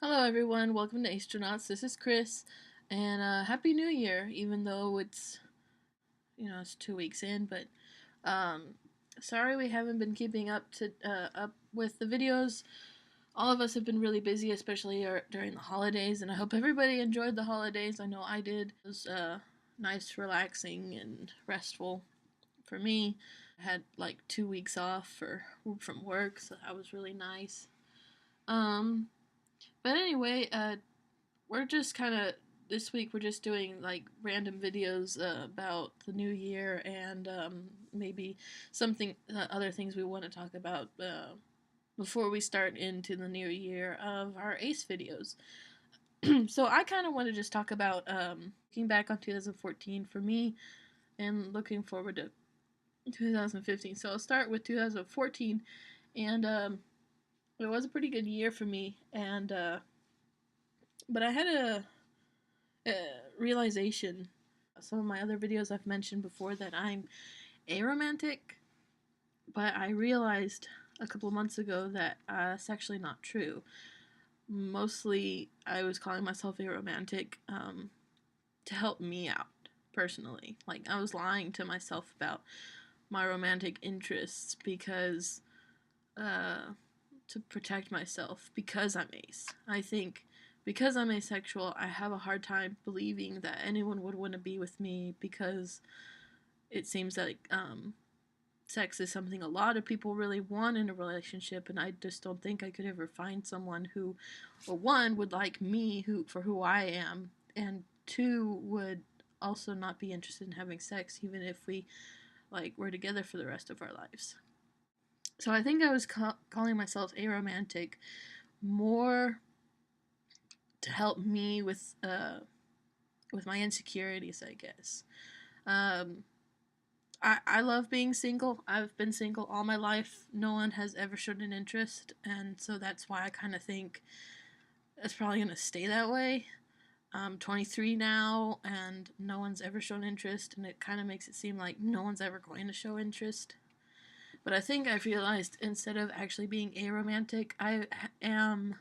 Hello everyone, welcome to Acetronauts. This is Kris, and Happy New Year, even though it's 2 weeks in, but um, sorry we haven't been keeping up with the videos. All of us have been really busy, especially during the holidays, and I hope everybody enjoyed the holidays. I know I did. It was nice, relaxing, and restful for me. I had like 2 weeks off from work, so that was really nice. Um, but anyway, we're just kind of this week we're just doing like random videos about the new year and maybe something other things we want to talk about before we start into the new year of our ace videos. So I kind of want to just talk about looking back on 2014 for me and looking forward to 2015. So I'll start with 2014, and it was a pretty good year for me, and but I had a realization. Some of my other videos I've mentioned before that I'm aromantic, but I realized a couple of months ago that that's actually not true. Mostly, I was calling myself aromantic to help me out personally. Like, I was lying to myself about my romantic interests because to protect myself because I'm ace. I think because I'm asexual, I have a hard time believing that anyone would want to be with me because it seems like sex is something a lot of people really want in a relationship, and I just don't think I could ever find someone who, well, one, would like me for who I am, and two, would also not be interested in having sex even if we like were together for the rest of our lives. So I think I was calling myself aromantic more to help me with my insecurities, I guess. Um, I love being single. I've been single all my life. No one has ever shown an interest, and so that's why I kind of think it's probably gonna stay that way. I'm 23 now, and no one's ever shown interest, and it kind of makes it seem like no one's ever going to show interest. But I think I've realized instead of actually being aromantic, I am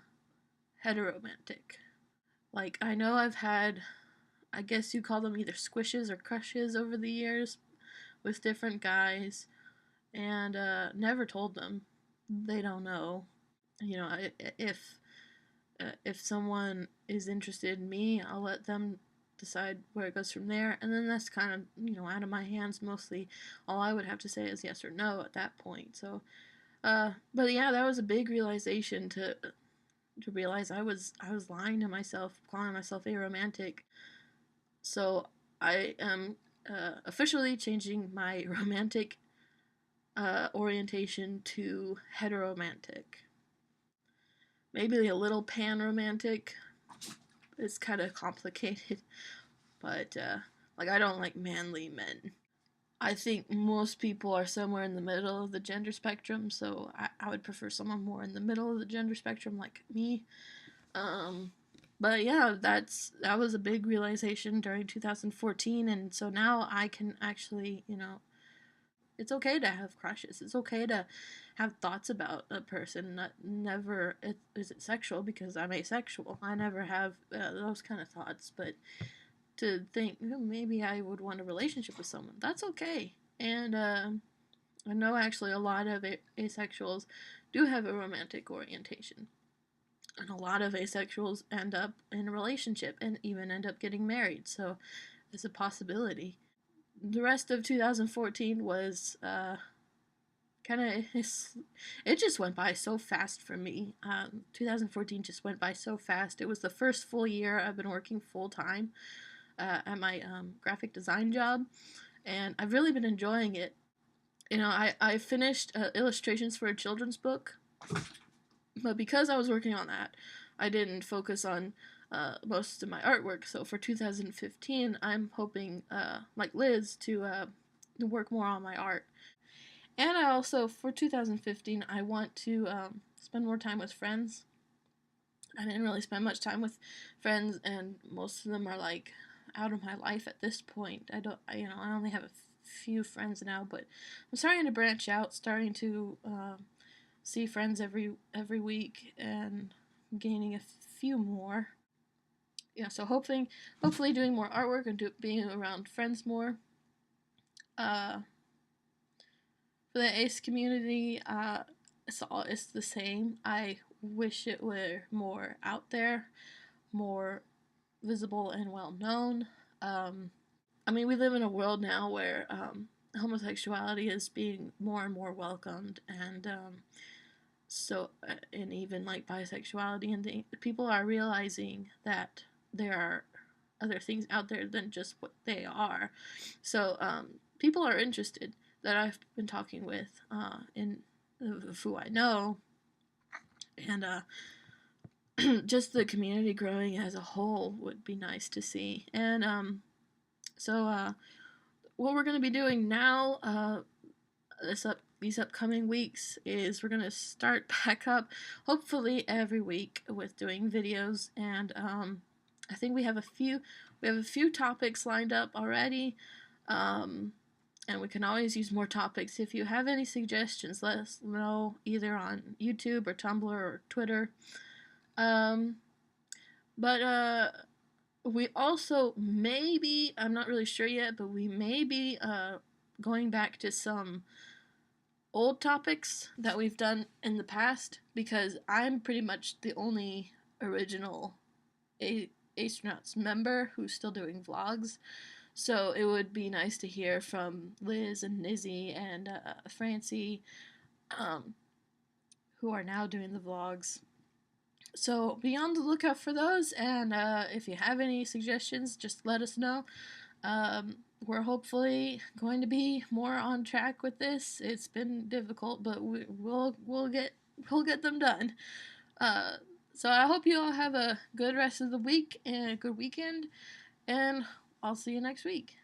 heteromantic. Like, I know I've had, I guess you call them either squishes or crushes over the years with different guys, and never told them. They don't know. You know, if someone is interested in me, I'll let them decide where it goes from there, and then that's kind of out of my hands mostly. All I would have to say is yes or no at that point. So, but yeah, that was a big realization to realize I was lying to myself, calling myself aromantic. So I am officially changing my romantic orientation to heteromantic. Maybe a little pan romantic. It's kind of complicated, but like I don't like manly men. I think most people are somewhere in the middle of the gender spectrum, so I would prefer someone more in the middle of the gender spectrum like me. Um, but yeah, that was a big realization during 2014, and so now I can actually, it's okay to have crushes. It's okay to have thoughts about a person. Never is it sexual because I'm asexual. I never have those kind of thoughts, but to think maybe I would want a relationship with someone, that's okay. And I know actually a lot of asexuals do have a romantic orientation. And a lot of asexuals end up in a relationship and even end up getting married. So it's a possibility. The rest of 2014 was kind of it just went by so fast for me. 2014 just went by so fast. It was the first full year I've been working full time at my graphic design job, and I've really been enjoying it. I finished illustrations for a children's book, but because I was working on that, I didn't focus on most of my artwork. So for 2015, I'm hoping, like Liz, to work more on my art. And I also, for 2015, I want to spend more time with friends. I didn't really spend much time with friends, and most of them are like out of my life at this point. I only have a few friends now, but I'm starting to branch out, starting to see friends every week, and gaining a few more. Yeah, so hopefully doing more artwork and being around friends more. For the Ace community, it's the same. I wish it were more out there, more visible and well known. I mean, we live in a world now where homosexuality is being more and more welcomed, and and even like bisexuality, and people are realizing that there are other things out there than just what they are. So people are interested that I've been talking with in who I know, and just the community growing as a whole would be nice to see. And so what we're going to be doing now, these upcoming weeks, is we're going to start back up, hopefully every week, with doing videos. And I think we have a few topics lined up already. And we can always use more topics. If you have any suggestions, let us know either on YouTube or Tumblr or Twitter. But we also maybe, I'm not really sure yet, but we may be going back to some old topics that we've done in the past, because I'm pretty much the only original Acetronauts member who's still doing vlogs. So it would be nice to hear from Liz and Nizzy and Francie, who are now doing the vlogs. So be on the lookout for those, and if you have any suggestions, just let us know. We're hopefully going to be more on track with this. It's been difficult, but we'll get them done. So I hope you all have a good rest of the week and a good weekend, and I'll see you next week.